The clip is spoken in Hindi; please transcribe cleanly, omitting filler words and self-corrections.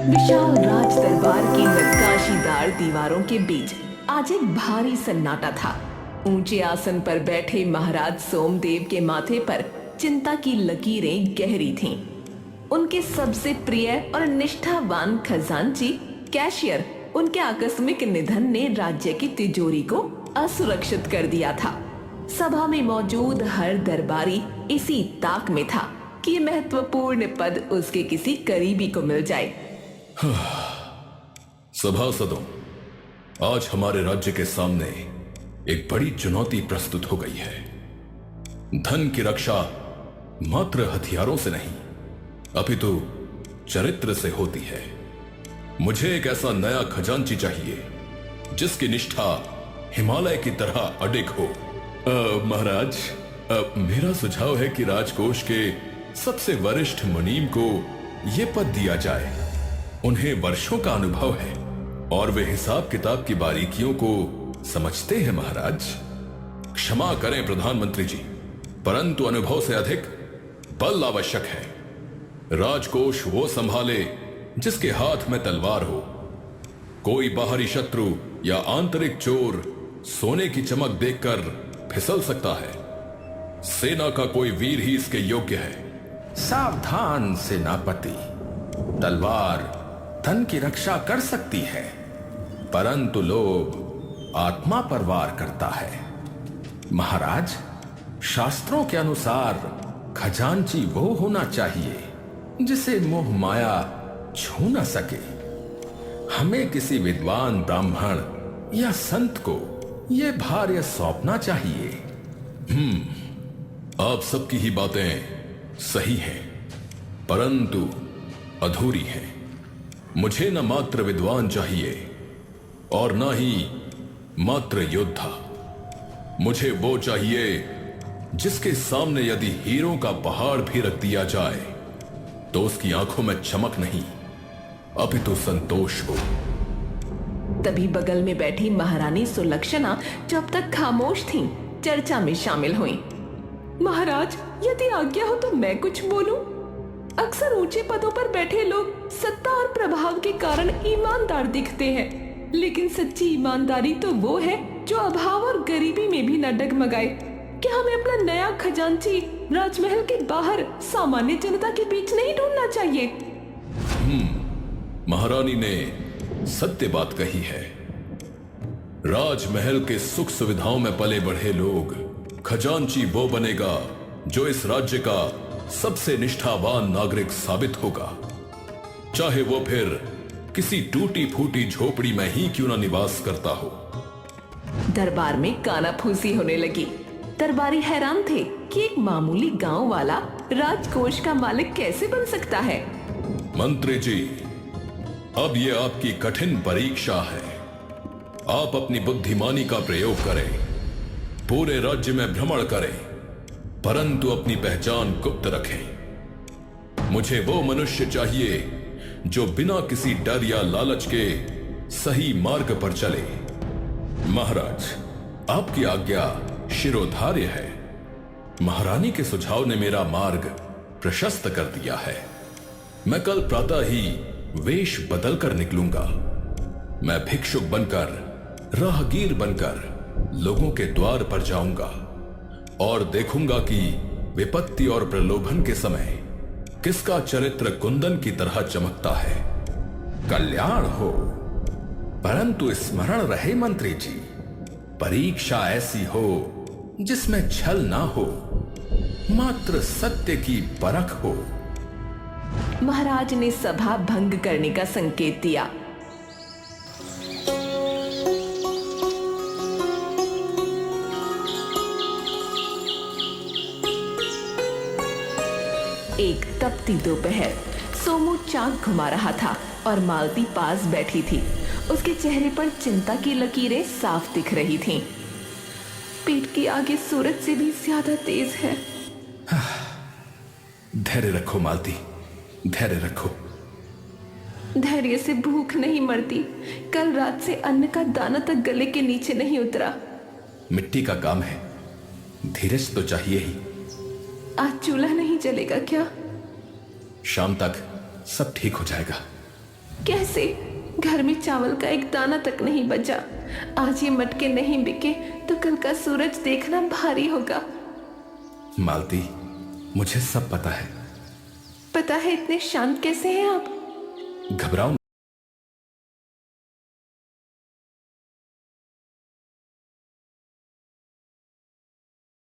विशाल राज दरबार की नक्काशीदार दीवारों के बीच आज एक भारी सन्नाटा था। ऊंचे आसन पर बैठे महाराज सोमदेव के माथे पर चिंता की लकीरें गहरी थीं। उनके सबसे प्रिय और निष्ठावान खजांची कैशियर उनके आकस्मिक निधन ने राज्य की तिजोरी को असुरक्षित कर दिया था। सभा में मौजूद हर दरबारी इसी ताक में था कि ये महत्वपूर्ण पद उसके किसी करीबी को मिल जाए। सभासदों, आज हमारे राज्य के सामने एक बड़ी चुनौती प्रस्तुत हो गई है। धन की रक्षा मात्र हथियारों से नहीं, अपितु चरित्र से होती है। मुझे एक ऐसा नया खजांची चाहिए जिसकी निष्ठा हिमालय की तरह अडिग हो। महाराज, मेरा सुझाव है कि राजकोष के सबसे वरिष्ठ मुनीम को यह पद दिया जाए। उन्हें वर्षों का अनुभव है और वे हिसाब किताब की बारीकियों को समझते हैं। महाराज, क्षमा करें प्रधानमंत्री जी, परंतु अनुभव से अधिक बल आवश्यक है। राजकोष वो संभाले जिसके हाथ में तलवार हो। कोई बाहरी शत्रु या आंतरिक चोर सोने की चमक देखकर फिसल सकता है। सेना का कोई वीर ही इसके योग्य है। सावधान सेनापति, तलवार धन की रक्षा कर सकती है, परंतु लोभ आत्मा पर वार करता है। महाराज, शास्त्रों के अनुसार खजांची वो होना चाहिए जिसे मोह माया छू न सके। हमें किसी विद्वान ब्राह्मण या संत को यह भार सौंपना चाहिए। आप सबकी ही बातें सही हैं, परंतु अधूरी हैं। मुझे न मात्र विद्वान चाहिए और न ही मात्र योद्धा। मुझे वो चाहिए जिसके सामने यदि हीरों का पहाड़ भी रख दिया जाए तो उसकी आंखों में चमक नहीं, अपितु संतोष हो। तभी बगल में बैठी महारानी सुलक्षणा, जो अब तक खामोश थीं, चर्चा में शामिल हुईं। महाराज, यदि आज्ञा हो तो मैं कुछ बोलूं। अक्सर ऊंचे पदों पर बैठे लोग सत्ता और प्रभाव के कारण ईमानदार दिखते हैं, लेकिन सच्ची ईमानदारी तो वो है जो अभाव और गरीबी में भी न डगमगाए। क्या हमें अपना नया खजांची राजमहल के बाहर सामान्य जनता के बीच नहीं ढूंढना चाहिए? महारानी ने सत्य बात कही है। राजमहल के सुख सुविधाओं में पले बढ़े लोग खजांची वो बनेगा जो इस राज्य का सबसे निष्ठावान नागरिक साबित होगा, चाहे वो फिर किसी टूटी फूटी झोपड़ी में ही क्यों ना निवास करता हो। दरबार में कानाफूसी होने लगी। दरबारी हैरान थे कि एक मामूली गांव वाला राजकोष का मालिक कैसे बन सकता है। मंत्री जी, अब ये आपकी कठिन परीक्षा है। आप अपनी बुद्धिमानी का प्रयोग करें, पूरे राज्य में भ्रमण करें, परंतु अपनी पहचान गुप्त रखें। मुझे वो मनुष्य चाहिए जो बिना किसी डर या लालच के सही मार्ग पर चले। महाराज, आपकी आज्ञा शिरोधार्य है। महारानी के सुझाव ने मेरा मार्ग प्रशस्त कर दिया है। मैं कल प्रातः ही वेश बदल कर निकलूंगा। मैं भिक्षुक बनकर, राहगीर बनकर लोगों के द्वार पर जाऊंगा और देखूंगा कि विपत्ति और प्रलोभन के समय किसका चरित्र कुंदन की तरह चमकता है। कल्याण हो, परंतु स्मरण रहे मंत्री जी, परीक्षा ऐसी हो जिसमें छल ना हो, मात्र सत्य की परख हो। महाराज ने सभा भंग करने का संकेत दिया। एक तपती दोपहर, सोमू चाक घुमा रहा था और मालती पास बैठी थी। उसके चेहरे पर चिंता की लकीरें साफ दिख रही थीं। पेट के आगे सूरज से भी ज्यादा तेज है। धैर्य रखो मालती, धैर्य रखो। धैर्य से भूख नहीं मरती। कल रात से अन्न का दाना तक गले के नीचे नहीं उतरा। मिट्टी का काम है, धीरज तो चाहिए ही। आज चूल्हा नहीं जलेगा क्या? शाम तक सब ठीक हो जाएगा। कैसे? घर में चावल का एक दाना तक नहीं बचा। आज ये मटके नहीं बिके तो कल का सूरज देखना भारी होगा। मालती, मुझे सब पता है। पता है? इतने शांत कैसे हैं आप? घबराओ